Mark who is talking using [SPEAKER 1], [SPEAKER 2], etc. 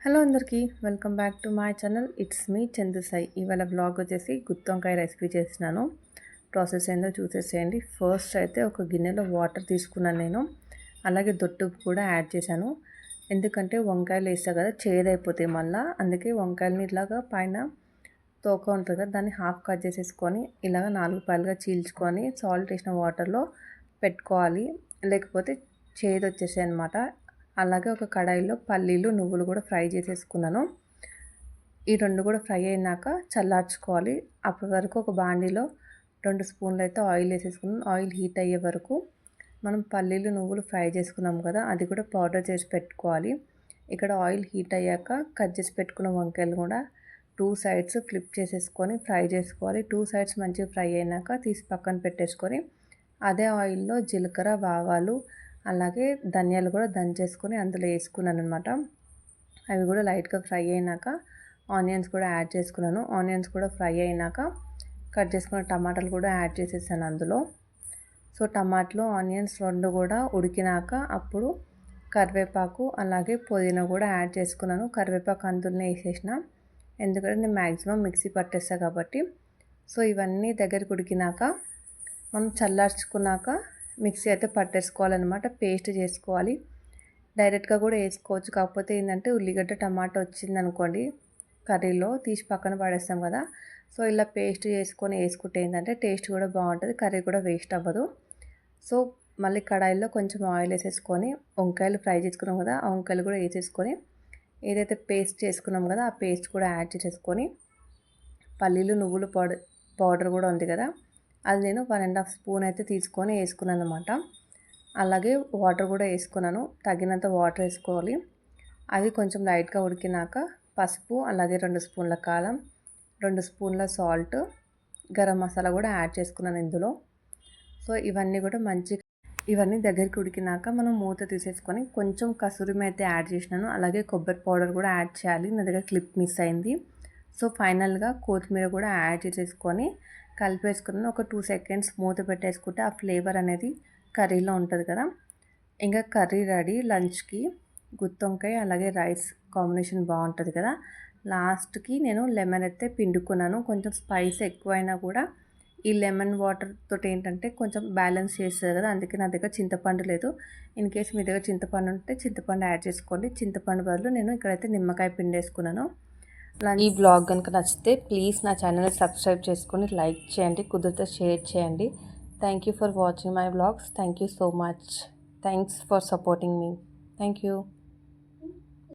[SPEAKER 1] Hello అందరికీ welcome back to my channel. It's me Chandu Sai. ఇవాళ blog వచ్చేసి గుత్తి వంకాయ రెసిపీ చేసినాను. ప్రాసెస్ ఏందో చూసేసేయండి. ఫస్ట్ అయితే ఒక గిన్నెలో వాటర్ తీసుకున్నాను నేను. అలాగే దొట్టు కూడా యాడ్ చేశాను. ఎందుకంటే వంకాయలు వేస్తా కదా, చేదైపోతాయి మళ్ళీ. అందుకే వంకాయలని ఇలాగా పైన తోక ఉంటుంది కదా, దాన్ని హాఫ్ కట్ చేసేసుకొని ఇలాగ 4 పాయలుగా చీల్చుకొని సాల్ట్ వేసిన వాటర్లో పెట్టుకోవాలి. లేకపోతే చేదు వచ్చేసాయి అనమాట. అలాగే ఒక కడాయిలో పల్లీలు నువ్వులు కూడా ఫ్రై చేసేసుకున్నాను. ఈ రెండు కూడా ఫ్రై అయినాక చల్లార్చుకోవాలి. అప్పటి వరకు ఒక బాండీలో 2 స్పూన్లు అయితే ఆయిల్ వేసేసుకున్నాను. ఆయిల్ హీట్ అయ్యే వరకు మనం పల్లీలు నువ్వులు ఫ్రై చేసుకున్నాం కదా, అది కూడా పౌడర్ చేసి పెట్టుకోవాలి. ఇక్కడ ఆయిల్ హీట్ అయ్యాక కట్ చేసి పెట్టుకున్న వంకాయలు కూడా 2 సైడ్స్ ఫ్లిప్ చేసేసుకొని ఫ్రై చేసుకోవాలి. 2 సైడ్స్ మంచిగా ఫ్రై అయినాక తీసి పక్కన పెట్టేసుకొని అదే ఆయిల్లో జీలకర్ర ఆవాలు అలాగే ధనియాలు కూడా దంచేసుకొని అందులో వేసుకున్నాను అనమాట. అవి కూడా లైట్గా ఫ్రై అయినాక ఆనియన్స్ కూడా యాడ్ చేసుకున్నాను. ఆనియన్స్ కూడా ఫ్రై అయినాక కట్ చేసుకున్న టమాటాలు కూడా యాడ్ చేసేసాను అందులో. సో టమాటాలు ఆనియన్స్ రెండు కూడా ఉడికినాక అప్పుడు కరివేపాకు అలాగే పుదీనా కూడా యాడ్ చేసుకున్నాను. కరివేపాకు అందులోనే వేసేసిన, ఎందుకంటే నేను మ్యాక్సిమం మిక్సీ పట్టేస్తాను కాబట్టి. సో ఇవన్నీ దగ్గరికి ఉడికినాక మనం చల్లార్చుకున్నాక మిక్సీ అయితే పట్టేసుకోవాలన్నమాట, పేస్ట్ చేసుకోవాలి. డైరెక్ట్గా కూడా వేసుకోవచ్చు. కాకపోతే ఏంటంటే ఉల్లిగడ్డ టమాటా వచ్చింది అనుకోండి కర్రీలో, తీసి పక్కన పడేస్తాం కదా. సో ఇలా పేస్ట్ చేసుకొని వేసుకుంటే ఏంటంటే టేస్ట్ కూడా బాగుంటుంది, కర్రీ కూడా వేస్ట్ అవ్వదు. సో మళ్ళీ కడాయిలో కొంచెం ఆయిల్ వేసేసుకొని వంకాయలు ఫ్రై చేసుకున్నాం కదా, ఆ వంకాయలు కూడా వేసేసుకొని ఏదైతే పేస్ట్ చేసుకున్నాం కదా ఆ పేస్ట్ కూడా యాడ్ చేసేసుకొని పల్లీలు నువ్వులు పౌడర్ కూడా ఉంది కదా, అది నేను 1.5 స్పూన్ అయితే తీసుకొని వేసుకున్నాను అనమాట. అలాగే వాటర్ కూడా వేసుకున్నాను, తగినంత వాటర్ వేసుకోవాలి. అది కొంచెం లైట్గా ఉడికినాక పసుపు అలాగే 2 స్పూన్ల కారం, 2 స్పూన్ల సాల్ట్, గరం మసాలా కూడా యాడ్ చేసుకున్నాను ఇందులో. సో ఇవన్నీ దగ్గరికి ఉడికినాక మనం మూత తీసేసుకొని కొంచెం కసూరి మేతి యాడ్ చేసినాను. అలాగే కొబ్బరి పౌడర్ కూడా యాడ్ చేయాలి, నా దగ్గర క్లిప్ మిస్ అయింది. సో ఫైనల్గా కొత్తిమీర కూడా యాడ్ చేసేసుకొని కలిపేసుకున్నాను. ఒక 2 సెకండ్స్ మూత పెట్టేసుకుంటే ఆ ఫ్లేవర్ అనేది కర్రీలో ఉంటుంది కదా. ఇంకా కర్రీ రెడీ. లంచ్కి గుత్తి వంకాయ అలాగే రైస్ కాంబినేషన్ బాగుంటుంది కదా. లాస్ట్కి నేను లెమన్ అయితే పిండుకున్నాను. కొంచెం స్పైస్ ఎక్కువైనా కూడా ఈ లెమన్ వాటర్ తోటి ఏంటంటే కొంచెం బ్యాలెన్స్ చేస్తుంది కదా, అందుకే నా దగ్గర చింతపండు లేదు. ఇన్ కేస్ మీ దగ్గర చింతపండు ఉంటే చింతపండు యాడ్ చేసుకోండి. చింతపండు బదులు నేను ఇక్కడైతే నిమ్మకాయ పిండేసుకున్నాను. ఈ బ్లాగ్ కనుక నచ్చితే ప్లీజ్ నా ఛానల్ని సబ్స్క్రైబ్ చేసుకొని లైక్ చేయండి, కుదిరితే షేర్ చేయండి. Thank you for watching my blogs. Thank you so much. Thanks for supporting me. Thank you.